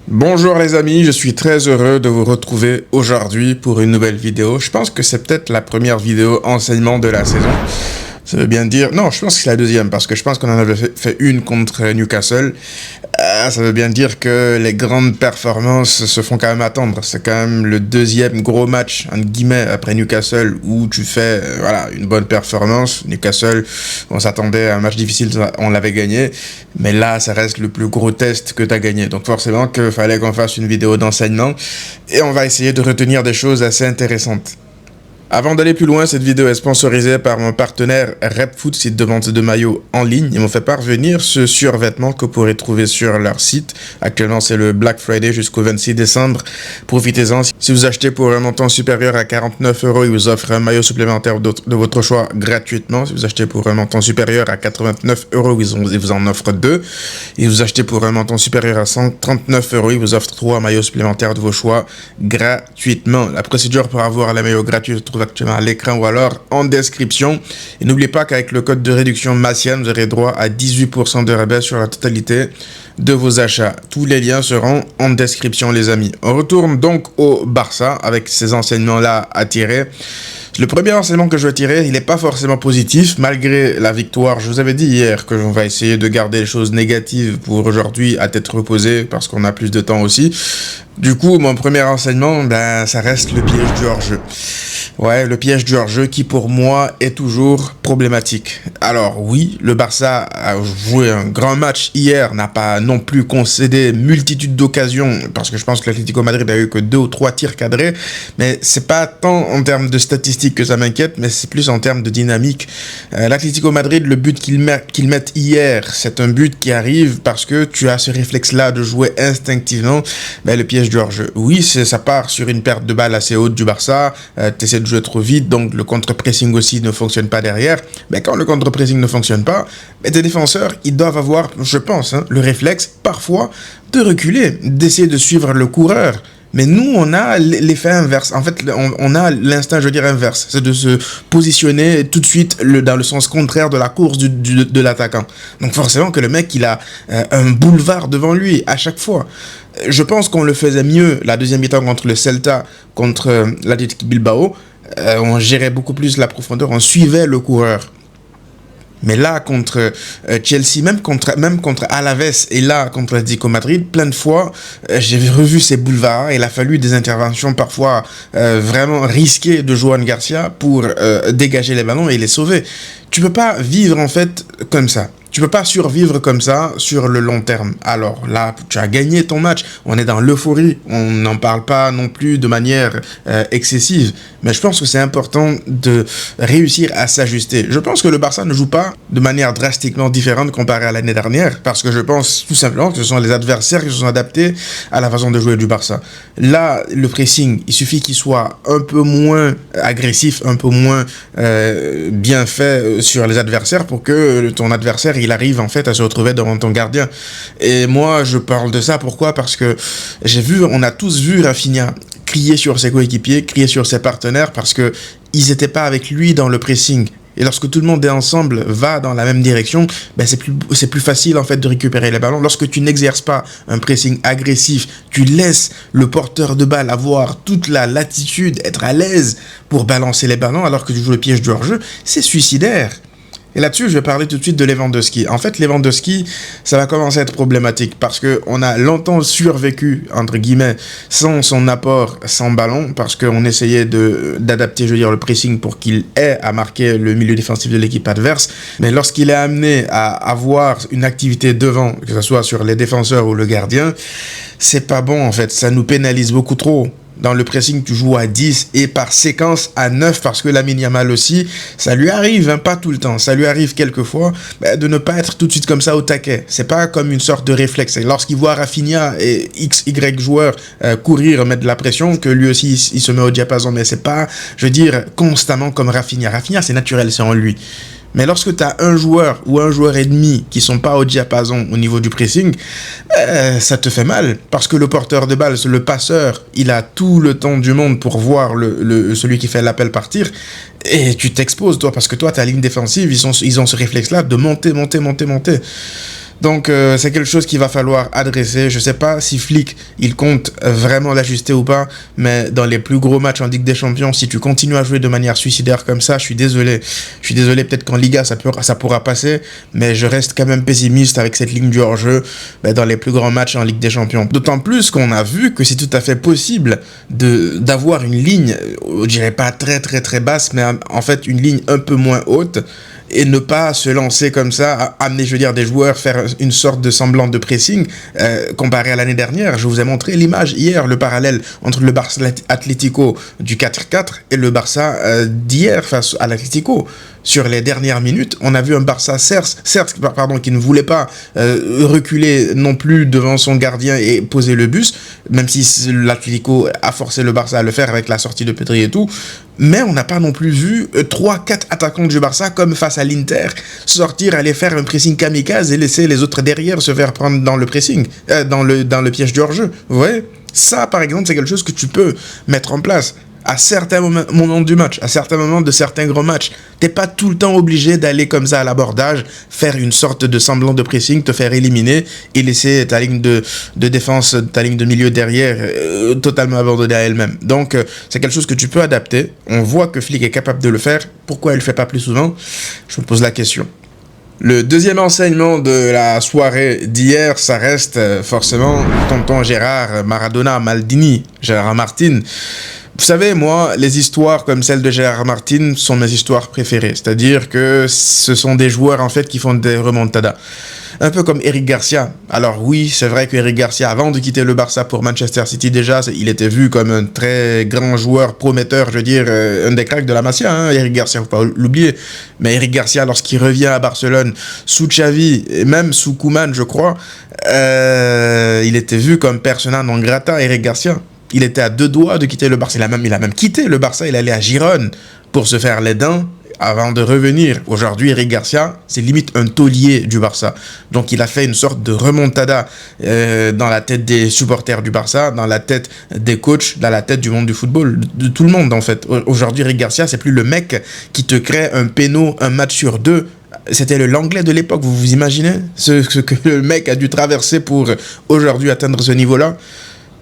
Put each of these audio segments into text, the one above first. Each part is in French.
Bonjour les amis, je suis très heureux de vous retrouver aujourd'hui pour une nouvelle vidéo. Je pense que c'est peut-être la première vidéo enseignement de la saison. Ça veut bien dire... Non, je pense que c'est la deuxième parce que je pense qu'on en avait fait une contre Newcastle. Ça veut bien dire que les grandes performances se font quand même attendre. C'est quand même le deuxième gros match, entre guillemets, après Newcastle où tu fais voilà, une bonne performance. Newcastle, on s'attendait à un match difficile, on l'avait gagné. Mais là, ça reste le plus gros test que tu as gagné. Donc forcément qu'il fallait qu'on fasse une vidéo d'enseignement. Et on va essayer de retenir des choses assez intéressantes. Avant d'aller plus loin, cette vidéo est sponsorisée par mon partenaire RepFoot, site de vente de maillots en ligne. Ils m'ont fait parvenir ce survêtement que vous pourrez trouver sur leur site. Actuellement, c'est le Black Friday jusqu'au 26 décembre. Profitez-en. Si vous achetez pour un montant supérieur à 49 €, ils vous offrent un maillot supplémentaire de votre choix gratuitement. Si vous achetez pour un montant supérieur à 89 €, ils vous en offrent 2. Et vous achetez pour un montant supérieur à 139 €, ils vous offrent 3 maillots supplémentaires de vos choix gratuitement. La procédure pour avoir les maillots gratuits se trouve actuellement à l'écran ou alors en description. Et n'oubliez pas qu'avec le code de réduction Massian, vous aurez droit à 18% de rabais sur la totalité de vos achats. Tous les liens seront en description, les amis. On retourne donc au Barça avec ces enseignements-là à tirer. Le premier enseignement que je vais tirer, il n'est pas forcément positif, malgré la victoire. Je vous avais dit hier que on va essayer de garder les choses négatives pour aujourd'hui à tête reposée, parce qu'on a plus de temps aussi. Du coup, mon premier enseignement, ça reste le piège du hors-jeu. Ouais, le piège du hors-jeu qui, pour moi, est toujours problématique. Alors oui, le Barça a joué un grand match hier, n'a pas non plus concédé multitude d'occasions, parce que je pense que l'Atlético Madrid a eu que 2 ou 3 tirs cadrés, mais c'est pas tant en termes de statistiques que ça m'inquiète, mais c'est plus en termes de dynamique. L'Atlético Madrid, le but qu'ils mettent hier, c'est un but qui arrive parce que tu as ce réflexe-là de jouer instinctivement, le piège du hors-jeu. Oui, ça part sur une perte de balle assez haute du Barça, t'essaies de jouer trop vite, donc le contre-pressing aussi ne fonctionne pas derrière. Mais quand le contre-pressing ne fonctionne pas, tes défenseurs, ils doivent avoir, je pense, le réflexe, parfois, de reculer, d'essayer de suivre le coureur. Mais nous, on a l'effet inverse. En fait, on a l'instinct, je veux dire, inverse. C'est de se positionner tout de suite dans le sens contraire de la course de l'attaquant. Donc forcément que le mec, il a un boulevard devant lui à chaque fois. Je pense qu'on le faisait mieux la deuxième mi-temps contre le Celta, contre l'Athletic Bilbao. On gérait beaucoup plus la profondeur, on suivait le coureur. Mais là, contre Chelsea, même contre Alaves et là, contre l'Atlético Madrid, plein de fois, j'ai revu ces boulevards. Il a fallu des interventions parfois vraiment risquées de Joan Garcia pour dégager les ballons et les sauver. Tu peux pas vivre en fait comme ça. Tu peux pas survivre comme ça sur le long terme. Alors là, tu as gagné ton match, on est dans l'euphorie, on n'en parle pas non plus de manière excessive, mais je pense que c'est important de réussir à s'ajuster. Je pense que le Barça ne joue pas de manière drastiquement différente comparé à l'année dernière, parce que je pense tout simplement que ce sont les adversaires qui se sont adaptés à la façon de jouer du Barça. Là, le pressing, il suffit qu'il soit un peu moins agressif, un peu moins bien fait sur les adversaires pour que ton adversaire il arrive en fait à se retrouver devant ton gardien. Et moi je parle de ça, pourquoi? Parce que on a tous vu Rafinha crier sur ses coéquipiers, crier sur ses partenaires parce que ils étaient pas avec lui dans le pressing. Et lorsque tout le monde est ensemble, va dans la même direction, ben c'est plus facile en fait de récupérer les ballons. Lorsque tu n'exerces pas un pressing agressif, tu laisses le porteur de balle avoir toute la latitude, être à l'aise pour balancer les ballons alors que tu joues le piège du hors-jeu, c'est suicidaire. Et là-dessus, je vais parler tout de suite de Lewandowski. En fait, Lewandowski, ça va commencer à être problématique parce qu'on a longtemps survécu, entre guillemets, sans son apport, sans ballon, parce qu'on essayait d'adapter, je veux dire, le pressing pour qu'il ait à marquer le milieu défensif de l'équipe adverse. Mais lorsqu'il est amené à avoir une activité devant, que ce soit sur les défenseurs ou le gardien, c'est pas bon en fait. Ça nous pénalise beaucoup trop. Dans le pressing, tu joues à 10 et par séquence à 9 parce que Lamine Yamal aussi, ça lui arrive, hein, pas tout le temps, ça lui arrive quelquefois de ne pas être tout de suite comme ça au taquet. C'est pas comme une sorte de réflexe. Lorsqu'il voit Rafinha et XY joueurs courir, mettre de la pression, que lui aussi il se met au diapason, mais c'est pas, je veux dire, constamment comme Rafinha. Rafinha, c'est naturel, c'est en lui. Mais lorsque tu as un joueur ou un joueur et demi qui sont pas au diapason au niveau du pressing, ça te fait mal. Parce que le porteur de balle, le passeur, il a tout le temps du monde pour voir celui qui fait l'appel partir. Et tu t'exposes, toi, parce que toi, ta ligne défensive, ils ont ce réflexe-là de monter. Donc, c'est quelque chose qu'il va falloir adresser. Je sais pas si Flick, il compte vraiment l'ajuster ou pas, mais dans les plus gros matchs en Ligue des Champions, si tu continues à jouer de manière suicidaire comme ça, je suis désolé. Peut-être qu'en Liga, ça pourra passer, mais je reste quand même pessimiste avec cette ligne du hors-jeu dans les plus grands matchs en Ligue des Champions. D'autant plus qu'on a vu que c'est tout à fait possible d'avoir une ligne, je dirais pas très très très basse, mais en fait une ligne un peu moins haute, et ne pas se lancer comme ça, amener, je veux dire, des joueurs, faire une sorte de semblant de pressing, comparé à l'année dernière. Je vous ai montré l'image hier, le parallèle entre le Barça Atlético du 4-4 et le Barça d'hier face à l'Atlético. Sur les dernières minutes, on a vu un Barça, certes, qui ne voulait pas reculer non plus devant son gardien et poser le bus, même si l'Atlético a forcé le Barça à le faire avec la sortie de Pedri et tout. Mais on n'a pas non plus vu 3-4 attaquants du Barça, comme face à l'Inter, sortir, aller faire un pressing kamikaze et laisser les autres derrière se faire prendre dans le pressing, dans le piège du hors-jeu. Vous voyez ? Ça, par exemple, c'est quelque chose que tu peux mettre en place à certains moments du match, à certains moments de certains gros matchs. T'es pas tout le temps obligé d'aller comme ça à l'abordage, faire une sorte de semblant de pressing, te faire éliminer et laisser ta ligne de défense, ta ligne de milieu derrière totalement abandonnée à elle-même. Donc, c'est quelque chose que tu peux adapter. On voit que Flick est capable de le faire. Pourquoi il le fait pas plus souvent? Je me pose la question. Le deuxième enseignement de la soirée d'hier, ça reste forcément tonton Gérard Maldini, Gérard Martin. Vous savez, moi, les histoires comme celle de Gérard Martin sont mes histoires préférées. C'est-à-dire que ce sont des joueurs, en fait, qui font des remontadas. Un peu comme Eric Garcia. Alors oui, c'est vrai que Eric Garcia, avant de quitter le Barça pour Manchester City, déjà, il était vu comme un très grand joueur prometteur, je veux dire, un des cracks de la Masia, hein, Eric Garcia, faut pas l'oublier. Mais Eric Garcia, lorsqu'il revient à Barcelone, sous Xavi, et même sous Koeman, je crois, il était vu comme persona non grata, Eric Garcia. Il était à 2 doigts de quitter le Barça. Il a même quitté le Barça. Il allait à Girone pour se faire les dents avant de revenir. Aujourd'hui, Eric Garcia, c'est limite un taulier du Barça. Donc, il a fait une sorte de remontada dans la tête des supporters du Barça, dans la tête des coachs, dans la tête du monde du football, de tout le monde, en fait. Aujourd'hui, Eric Garcia, c'est plus le mec qui te crée un péno, un match sur 2. C'était l'anglais de l'époque, vous vous imaginez ce que le mec a dû traverser pour aujourd'hui atteindre ce niveau-là?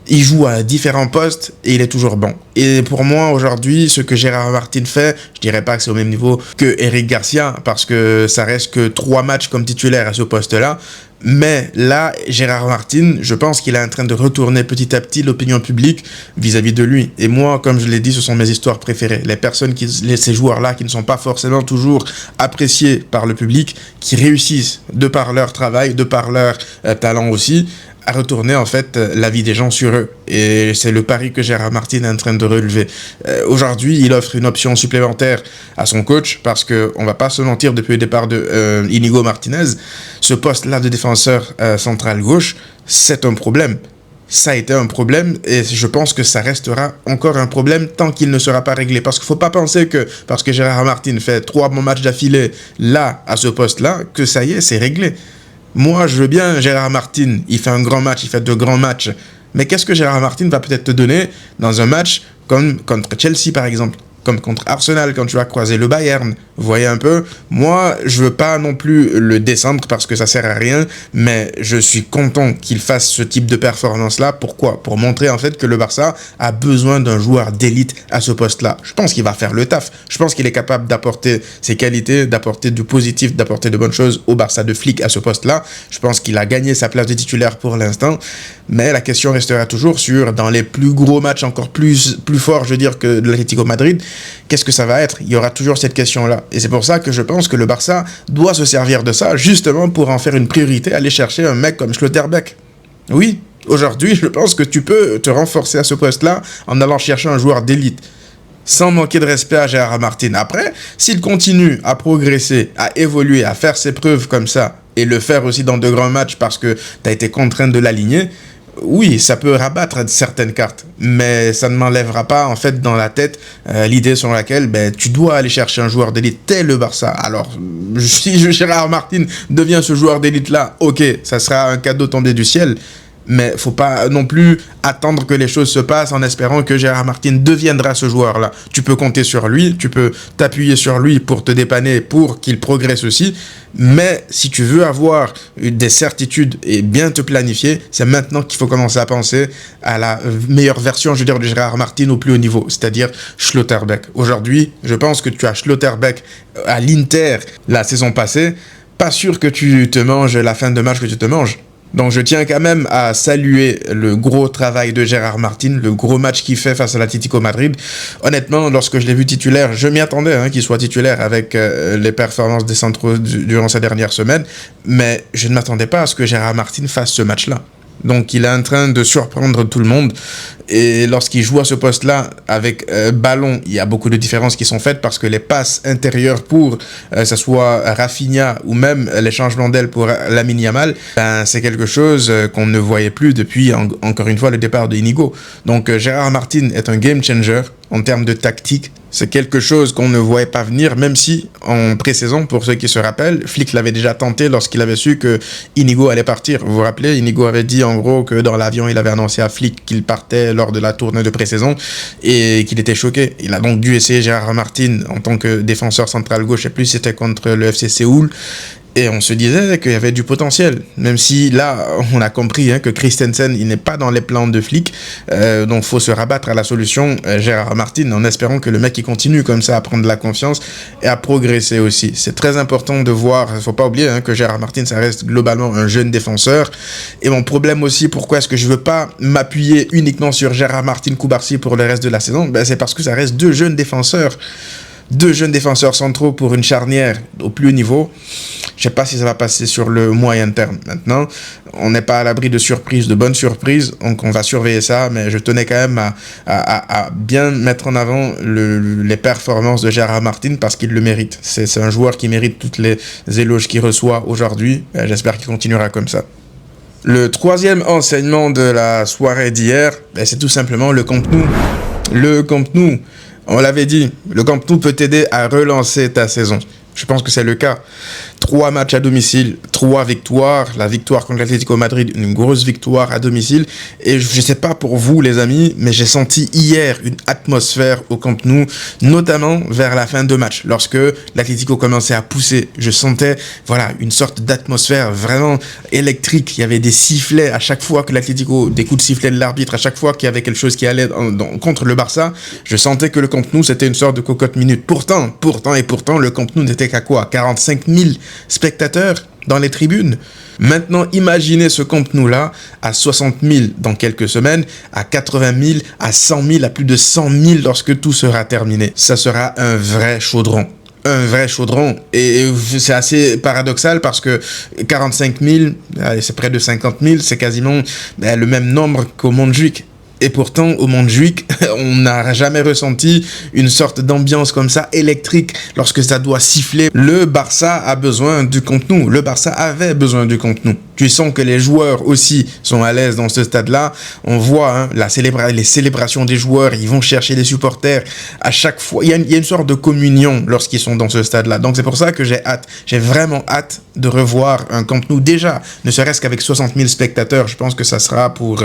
Il joue à différents postes et il est toujours bon. Et pour moi, aujourd'hui, ce que Gérard Martin fait, je dirais pas que c'est au même niveau que Eric Garcia, parce que ça reste que 3 matchs comme titulaire à ce poste-là, Mais là, Gérard Martin, je pense qu'il est en train de retourner petit à petit l'opinion publique vis-à-vis de lui. Et moi, comme je l'ai dit, ce sont mes histoires préférées. Les personnes, ces joueurs-là qui ne sont pas forcément toujours appréciés par le public, qui réussissent de par leur travail, de par leur talent aussi, à retourner en fait la vie des gens sur eux. Et c'est le pari que Gérard Martin est en train de relever. Aujourd'hui, il offre une option supplémentaire à son coach parce que on va pas se mentir, depuis le départ de Inigo Martinez, ce poste-là de défenseur central gauche, c'est un problème. Ça a été un problème et je pense que ça restera encore un problème tant qu'il ne sera pas réglé. Parce qu'il ne faut pas penser que parce que Gérard Martin fait 3 bons matchs d'affilée là, à ce poste-là, que ça y est, c'est réglé. Moi, je veux bien Gérard Martin, il fait un grand match, il fait de grands matchs. Mais qu'est-ce que Gérard Martin va peut-être te donner dans un match comme contre Chelsea, par exemple, comme contre Arsenal, quand tu vas croiser le Bayern? Vous voyez un peu, moi, je veux pas non plus le descendre parce que ça sert à rien, mais je suis content qu'il fasse ce type de performance-là. Pourquoi? Pour montrer en fait que le Barça a besoin d'un joueur d'élite à ce poste-là. Je pense qu'il va faire le taf. Je pense qu'il est capable d'apporter ses qualités, d'apporter du positif, d'apporter de bonnes choses au Barça de Flick à ce poste-là. Je pense qu'il a gagné sa place de titulaire pour l'instant, mais la question restera toujours sur, dans les plus gros matchs encore plus forts, je veux dire, que de l'Atlético Madrid, qu'est-ce que ça va être? Il y aura toujours cette question-là. Et c'est pour ça que je pense que le Barça doit se servir de ça, justement pour en faire une priorité, aller chercher un mec comme Schlotterbeck. Oui, aujourd'hui, je pense que tu peux te renforcer à ce poste-là en allant chercher un joueur d'élite, sans manquer de respect à Gérard Martin. Après, s'il continue à progresser, à évoluer, à faire ses preuves comme ça, et le faire aussi dans de grands matchs parce que tu as été contraint de l'aligner, oui, ça peut rabattre certaines cartes, mais ça ne m'enlèvera pas en fait dans la tête l'idée sur laquelle tu dois aller chercher un joueur d'élite tel le Barça. Alors, si Gérard Martin devient ce joueur d'élite-là, ok, ça sera un cadeau tombé du ciel, mais faut pas non plus attendre que les choses se passent en espérant que Gérard Martin deviendra ce joueur-là. Tu peux compter sur lui, tu peux t'appuyer sur lui pour te dépanner, pour qu'il progresse aussi, mais si tu veux avoir des certitudes et bien te planifier, c'est maintenant qu'il faut commencer à penser à la meilleure version, je veux dire, de Gérard Martin au plus haut niveau, c'est-à-dire Schlotterbeck. Aujourd'hui, je pense que tu as Schlotterbeck à l'Inter la saison passée, pas sûr que tu te manges la fin de match que tu te manges. Donc je tiens quand même à saluer le gros travail de Gérard Martin, le gros match qu'il fait face à l'Atlético Madrid. Honnêtement, lorsque je l'ai vu titulaire, je m'y attendais qu'il soit titulaire avec les performances des centraux durant sa dernière semaine, mais je ne m'attendais pas à ce que Gérard Martin fasse ce match-là. Donc il est en train de surprendre tout le monde. Et lorsqu'il joue à ce poste-là, avec ballon, il y a beaucoup de différences qui sont faites parce que les passes intérieures pour, que ce soit Rafinha ou même les changements d'aile pour Lamine Yamal, c'est quelque chose qu'on ne voyait plus depuis, encore une fois, le départ de Inigo. Donc Gérard Martin est un game changer en termes de tactique. C'est quelque chose qu'on ne voyait pas venir, même si en pré-saison, pour ceux qui se rappellent, Flick l'avait déjà tenté lorsqu'il avait su que Inigo allait partir. Vous vous rappelez, Inigo avait dit en gros que dans l'avion, il avait annoncé à Flick qu'il partait lors de la tournée de pré-saison et qu'il était choqué. Il a donc dû essayer Gérard Martin en tant que défenseur central gauche, et plus c'était contre le FC Séoul. Et on se disait qu'il y avait du potentiel, même si là, on a compris que Christensen, il n'est pas dans les plans de Flick, donc faut se rabattre à la solution Gérard Martin, en espérant que le mec il continue comme ça à prendre de la confiance et à progresser aussi. C'est très important de voir, il faut pas oublier que Gérard Martin, ça reste globalement un jeune défenseur, et mon problème aussi, pourquoi est-ce que je veux pas m'appuyer uniquement sur Gérard Martin Cubarsí pour le reste de la saison, c'est parce que ça reste deux jeunes défenseurs centraux pour une charnière au plus haut niveau. Je sais pas si ça va passer sur le moyen terme. Maintenant, on n'est pas à l'abri de surprises, de bonnes surprises, donc on va surveiller ça, mais je tenais quand même à bien mettre en avant les performances de Gérard Martin parce qu'il le mérite. C'est un joueur qui mérite toutes les éloges qu'il reçoit aujourd'hui. J'espère qu'il continuera comme ça. Le troisième enseignement de la soirée d'hier, c'est tout simplement le Camp Nou. Le Camp Nou. On l'avait dit, le Camp Nou peut t'aider à relancer ta saison. Je pense que c'est le cas. 3 matchs à domicile, 3 victoires. La victoire contre l'Atlético Madrid, une grosse victoire à domicile. Et je ne sais pas pour vous, les amis, mais j'ai senti hier une atmosphère au Camp Nou, notamment vers la fin de match. Lorsque l'Atlético commençait à pousser, je sentais une sorte d'atmosphère vraiment électrique. Il y avait des sifflets à chaque fois que l'Atlético, des coups de sifflet de l'arbitre, à chaque fois qu'il y avait quelque chose qui allait contre le Barça. Je sentais que le Camp Nou, c'était une sorte de cocotte minute. Pourtant, le Camp Nou n'était qu'à quoi? 45 000 spectateurs. dans les tribunes. Maintenant, imaginez ce Camp Nou-là à 60 000 dans quelques semaines, à 80 000, à 100 000, à plus de 100 000 lorsque tout sera terminé. Ça sera un vrai chaudron. Un vrai chaudron. Et c'est assez paradoxal parce que 45 000, c'est près de 50 000, c'est quasiment le même nombre qu'au Montjuïc. Et pourtant, au Montjuïc, on n'a jamais ressenti une sorte d'ambiance comme ça, électrique, lorsque ça doit siffler. Le Barça a besoin du Camp Nou. Le Barça avait besoin du Camp Nou. Tu sens que les joueurs aussi sont à l'aise dans ce stade-là. On voit les célébrations des joueurs, ils vont chercher les supporters. À chaque fois, il y a une sorte de communion lorsqu'ils sont dans ce stade-là. Donc c'est pour ça que j'ai vraiment hâte de revoir un Camp Nou. Déjà, ne serait-ce qu'avec 60 000 spectateurs, je pense que ça sera pour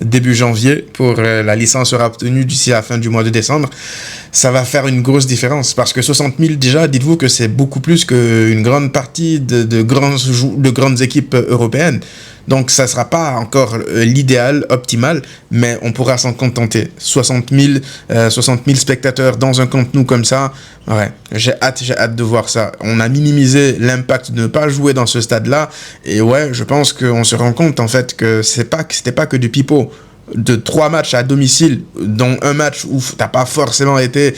début janvier. La licence sera obtenue d'ici à la fin du mois de décembre, ça va faire une grosse différence parce que 60 000 déjà, dites-vous que c'est beaucoup plus qu'une grande partie de grandes équipes européennes. Donc ça ne sera pas encore l'idéal optimal, mais on pourra s'en contenter. 60 000 spectateurs dans un Camp Nou comme ça, ouais, j'ai hâte de voir ça. On a minimisé l'impact de ne pas jouer dans ce stade-là, et ouais, je pense qu'on se rend compte en fait que c'était pas que du pipeau. De 3 matchs à domicile, dont un match où t'as pas forcément été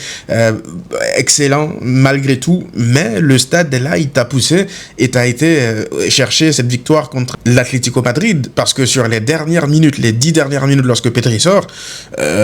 excellent malgré tout, mais le stade est là, il t'a poussé et t'as été chercher cette victoire contre l'Atlético Madrid, parce que sur les 10 dernières minutes, lorsque Pedri sort,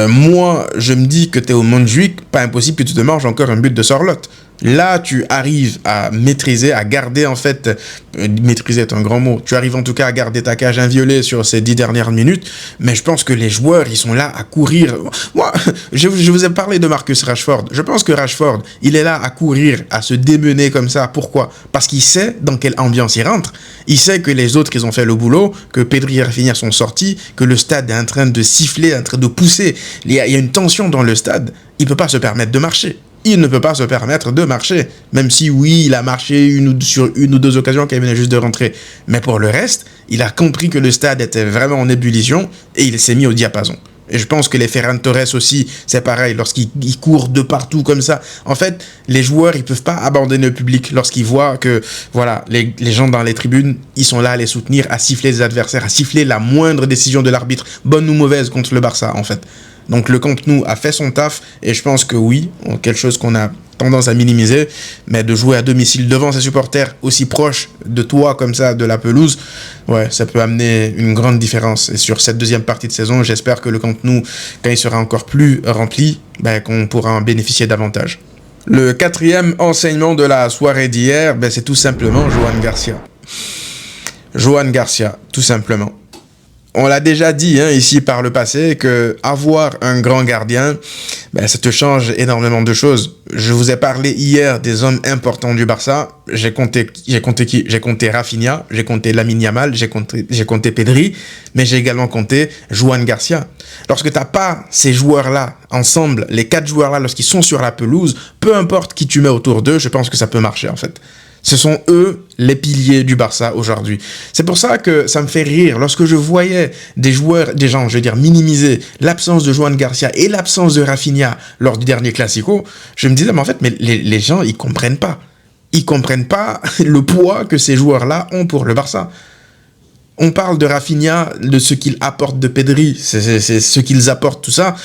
moi je me dis que t'es au Montjuïc, pas impossible que tu te manges encore un but de Sorlotte. Là, tu arrives à maîtriser, à garder en fait, maîtriser est un grand mot, tu arrives en tout cas à garder ta cage inviolée sur ces 10 dernières minutes, mais je pense que les joueurs, ils sont là à courir. Moi, je vous ai parlé de Marcus Rashford, je pense que Rashford, il est là à courir, à se démener comme ça. Pourquoi? Parce qu'il sait dans quelle ambiance il rentre, il sait que les autres, ils ont fait le boulot, que Pedri et Rafinha sont sortis, que le stade est en train de siffler, en train de pousser, il y a une tension dans le stade, il peut pas se permettre de marcher. Il ne peut pas se permettre de marcher, même si oui, il a marché sur une ou deux occasions quand il venait juste de rentrer. Mais pour le reste, il a compris que le stade était vraiment en ébullition et il s'est mis au diapason. Et je pense que les Ferran Torres aussi, c'est pareil, lorsqu'ils courent de partout comme ça. En fait, les joueurs, ils peuvent pas abandonner le public lorsqu'ils voient que, voilà, les gens dans les tribunes, ils sont là à les soutenir, à siffler les adversaires, à siffler la moindre décision de l'arbitre, bonne ou mauvaise, contre le Barça, en fait. Donc le Camp Nou a fait son taf et je pense que oui, quelque chose qu'on a tendance à minimiser, mais de jouer à domicile devant ses supporters aussi proches de toi comme ça, de la pelouse, ouais, ça peut amener une grande différence. Et sur cette deuxième partie de saison, j'espère que le Camp Nou, quand il sera encore plus rempli, qu'on pourra en bénéficier davantage. Le 4e enseignement de la soirée d'hier, c'est tout simplement Johan Garcia. Johan Garcia, tout simplement. On l'a déjà dit ici par le passé que avoir un grand gardien, ça te change énormément de choses. Je vous ai parlé hier des hommes importants du Barça. J'ai compté qui? J'ai compté Rafinha, j'ai compté Lamine Yamal, j'ai compté Pedri, mais j'ai également compté Johan Garcia. Lorsque t'as pas ces joueurs-là ensemble, les 4 joueurs-là, lorsqu'ils sont sur la pelouse, peu importe qui tu mets autour d'eux, je pense que ça peut marcher en fait. Ce sont eux les piliers du Barça aujourd'hui. C'est pour ça que ça me fait rire lorsque je voyais des gens, je veux dire, minimiser l'absence de Johan Garcia et l'absence de Rafinha lors du dernier Classico. Je me disais, mais en fait, les gens, ils comprennent pas. Ils comprennent pas le poids que ces joueurs-là ont pour le Barça. On parle de Rafinha, de ce qu'il apporte de Pedri, c'est ce qu'ils apportent, tout ça.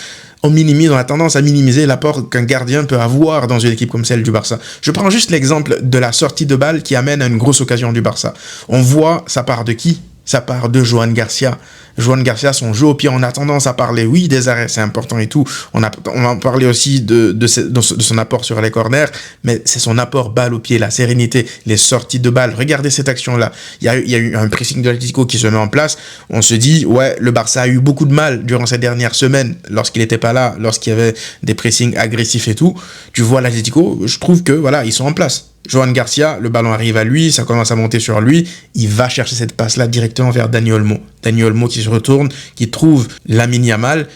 On a tendance à minimiser l'apport qu'un gardien peut avoir dans une équipe comme celle du Barça. Je prends juste l'exemple de la sortie de balle qui amène à une grosse occasion du Barça. On voit, ça part de qui? Ça part de Johan Garcia. Johan Garcia, son jeu au pied, on a tendance à parler, oui, des arrêts, c'est important et tout. On va parler aussi de son apport sur les corners, mais c'est son apport balle au pied, la sérénité, les sorties de balle. Regardez cette action-là. Il y a eu un pressing de l'Atlético qui se met en place. On se dit, ouais, le Barça a eu beaucoup de mal durant ces dernières semaines, lorsqu'il n'était pas là, lorsqu'il y avait des pressings agressifs et tout. Tu vois l'Atlético, je trouve que, voilà, ils sont en place. Johan Garcia, le ballon arrive à lui, ça commence à monter sur lui, il va chercher cette passe-là directement vers Dani Olmo. Dani Olmo qui se retourne, qui trouve Lamine Yamal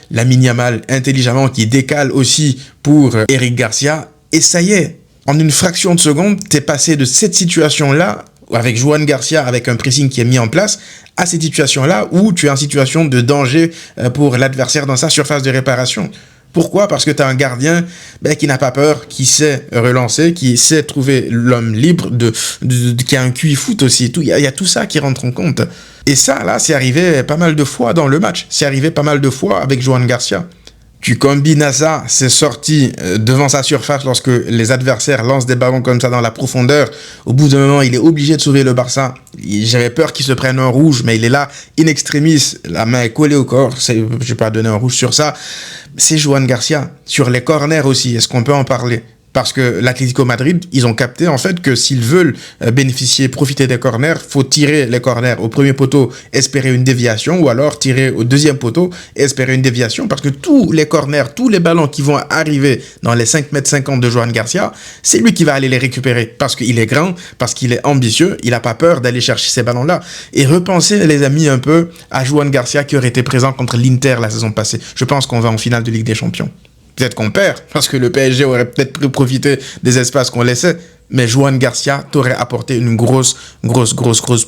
intelligemment qui décale aussi pour Eric Garcia, et ça y est, en une fraction de seconde, t'es passé de cette situation-là, avec Johan Garcia, avec un pressing qui est mis en place, à cette situation-là où tu es en situation de danger pour l'adversaire dans sa surface de réparation. Pourquoi? Parce que tu as un gardien qui n'a pas peur, qui sait relancer, qui sait trouver l'homme libre, qui a un QI foot aussi. Il y a tout ça qui rentre en compte. Et ça, là, c'est arrivé pas mal de fois dans le match. C'est arrivé pas mal de fois avec Johan Garcia. Tu combines à ça, c'est sorti devant sa surface lorsque les adversaires lancent des ballons comme ça dans la profondeur. Au bout d'un moment, il est obligé de sauver le Barça. J'avais peur qu'il se prenne un rouge, mais il est là, in extremis, la main est collée au corps. Je ne vais pas donner un rouge sur ça. C'est Johan Garcia. Sur les corners aussi, est-ce qu'on peut en parler? Parce que l'Atlético Madrid, ils ont capté en fait que s'ils veulent profiter des corners, faut tirer les corners au premier poteau, espérer une déviation, ou alors tirer au deuxième poteau, espérer une déviation, parce que tous les corners, tous les ballons qui vont arriver dans les 5,50 m de Johan Garcia, c'est lui qui va aller les récupérer, parce qu'il est grand, parce qu'il est ambitieux, il n'a pas peur d'aller chercher ces ballons-là. Et repensez les amis un peu à Johan Garcia qui aurait été présent contre l'Inter la saison passée. Je pense qu'on va en finale de Ligue des Champions. Peut-être qu'on perd, parce que le PSG aurait peut-être pu profiter des espaces qu'on laissait, mais Johan Garcia t'aurait apporté une grosse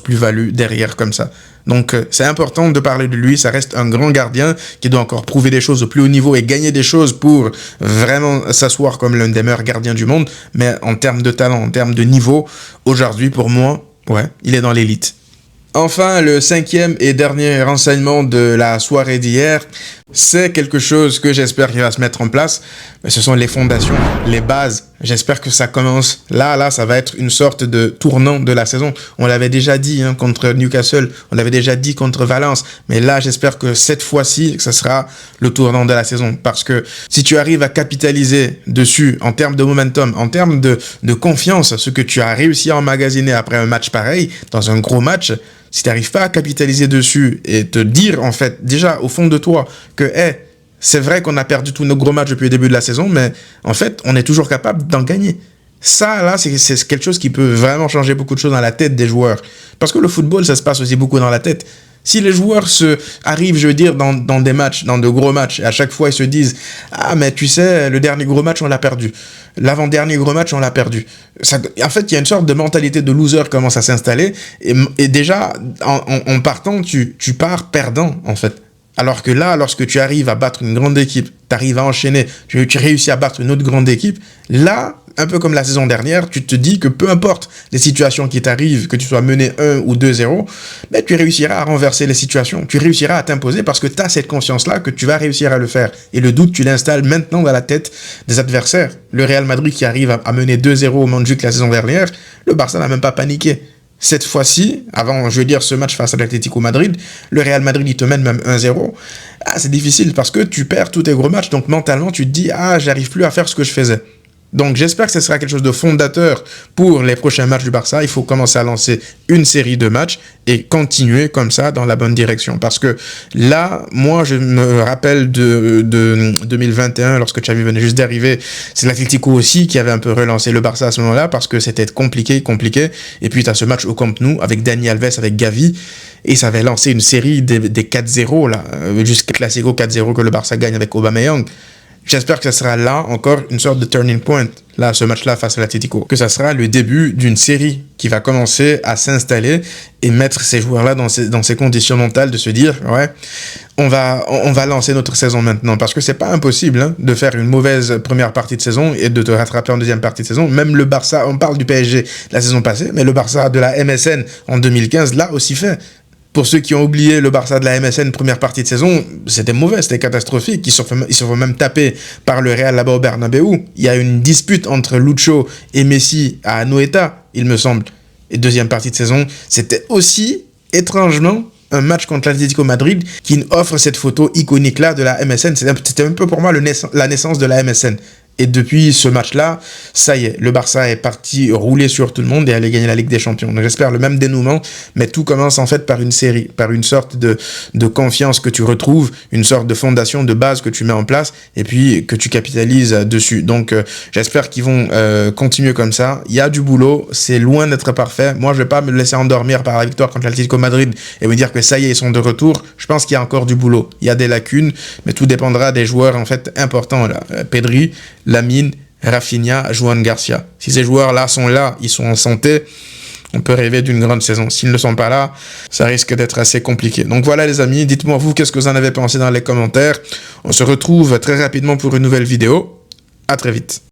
plus-value derrière comme ça. Donc c'est important de parler de lui, ça reste un grand gardien qui doit encore prouver des choses au plus haut niveau et gagner des choses pour vraiment s'asseoir comme l'un des meilleurs gardiens du monde, mais en termes de talent, en termes de niveau, aujourd'hui pour moi, il est dans l'élite. Enfin, le 5e et dernier renseignement de la soirée d'hier, c'est quelque chose que j'espère qu'il va se mettre en place. Mais ce sont les fondations, les bases. J'espère que ça commence là, ça va être une sorte de tournant de la saison. On l'avait déjà dit contre Newcastle, on l'avait déjà dit contre Valence. Mais là, j'espère que cette fois-ci, ça sera le tournant de la saison. Parce que si tu arrives à capitaliser dessus en termes de momentum, en termes de confiance, ce que tu as réussi à emmagasiner après un match pareil, dans un gros match, si tu n'arrives pas à capitaliser dessus et te dire, en fait, déjà au fond de toi que, c'est vrai qu'on a perdu tous nos gros matchs depuis le début de la saison, mais en fait, on est toujours capable d'en gagner. Ça, là, c'est quelque chose qui peut vraiment changer beaucoup de choses dans la tête des joueurs. Parce que le football, ça se passe aussi beaucoup dans la tête. Si les joueurs arrivent, je veux dire, dans des matchs, dans de gros matchs, et à chaque fois ils se disent « Ah, mais tu sais, le dernier gros match, on l'a perdu. L'avant-dernier gros match, on l'a perdu. » En fait, il y a une sorte de mentalité de loser qui commence à s'installer. Et déjà, en partant, tu pars perdant, en fait. Alors que là, lorsque tu arrives à battre une grande équipe, tu arrives à enchaîner, tu réussis à battre une autre grande équipe, là, un peu comme la saison dernière, tu te dis que peu importe les situations qui t'arrivent, que tu sois mené 1 ou 2-0, tu réussiras à renverser les situations, tu réussiras à t'imposer parce que tu as cette conscience-là que tu vas réussir à le faire. Et le doute, tu l'installes maintenant dans la tête des adversaires. Le Real Madrid qui arrive à mener 2-0 au Montjuic la saison dernière, le Barça n'a même pas paniqué. Cette fois-ci, avant, je veux dire, ce match face à l'Atlético Madrid, le Real Madrid, il te mène même 1-0. C'est difficile parce que tu perds tous tes gros matchs, donc mentalement, tu te dis, j'arrive plus à faire ce que je faisais. Donc j'espère que ce sera quelque chose de fondateur pour les prochains matchs du Barça. Il faut commencer à lancer une série de matchs et continuer comme ça dans la bonne direction. Parce que là, moi, je me rappelle de 2021, lorsque Xavi venait juste d'arriver, c'est l'Atlético aussi qui avait un peu relancé le Barça à ce moment-là parce que c'était compliqué. Et puis tu as ce match au Camp Nou avec Dani Alves, avec Gavi. Et ça avait lancé une série des 4-0, là, jusqu'à Classico 4-0 que le Barça gagne avec Aubameyang. J'espère que ça sera là encore une sorte de turning point, là, ce match-là face à l'Atlético. Que ça sera le début d'une série qui va commencer à s'installer et mettre ces joueurs-là dans ces conditions mentales de se dire, on va lancer notre saison maintenant. Parce que c'est pas impossible de faire une mauvaise première partie de saison et de te rattraper en deuxième partie de saison. Même le Barça, on parle du PSG la saison passée, mais le Barça de la MSN en 2015 l'a aussi fait. Pour ceux qui ont oublié le Barça de la MSN première partie de saison, c'était mauvais, c'était catastrophique. Ils se font même taper par le Real là-bas au Bernabéu. Il y a une dispute entre Lucho et Messi à Anoeta, il me semble. Et deuxième partie de saison, c'était aussi, étrangement, un match contre l'Atlético Madrid qui offre cette photo iconique-là de la MSN. C'était un peu pour moi la naissance de la MSN. Et depuis ce match-là, ça y est, le Barça est parti rouler sur tout le monde et aller gagner la Ligue des Champions. Donc j'espère le même dénouement, mais tout commence en fait par une série, par une sorte de confiance que tu retrouves, une sorte de fondation, de base que tu mets en place et puis que tu capitalises dessus. Donc j'espère qu'ils vont continuer comme ça. Il y a du boulot, c'est loin d'être parfait. Moi, je vais pas me laisser endormir par la victoire contre l'Atlético Madrid et me dire que ça y est, ils sont de retour. Je pense qu'il y a encore du boulot. Il y a des lacunes, mais tout dépendra des joueurs en fait importants là. Pedri, Lamine, Rafinha, Johan Garcia. Si ces joueurs-là sont là, ils sont en santé, on peut rêver d'une grande saison. S'ils ne sont pas là, ça risque d'être assez compliqué. Donc voilà les amis, dites-moi vous qu'est-ce que vous en avez pensé dans les commentaires. On se retrouve très rapidement pour une nouvelle vidéo. À très vite.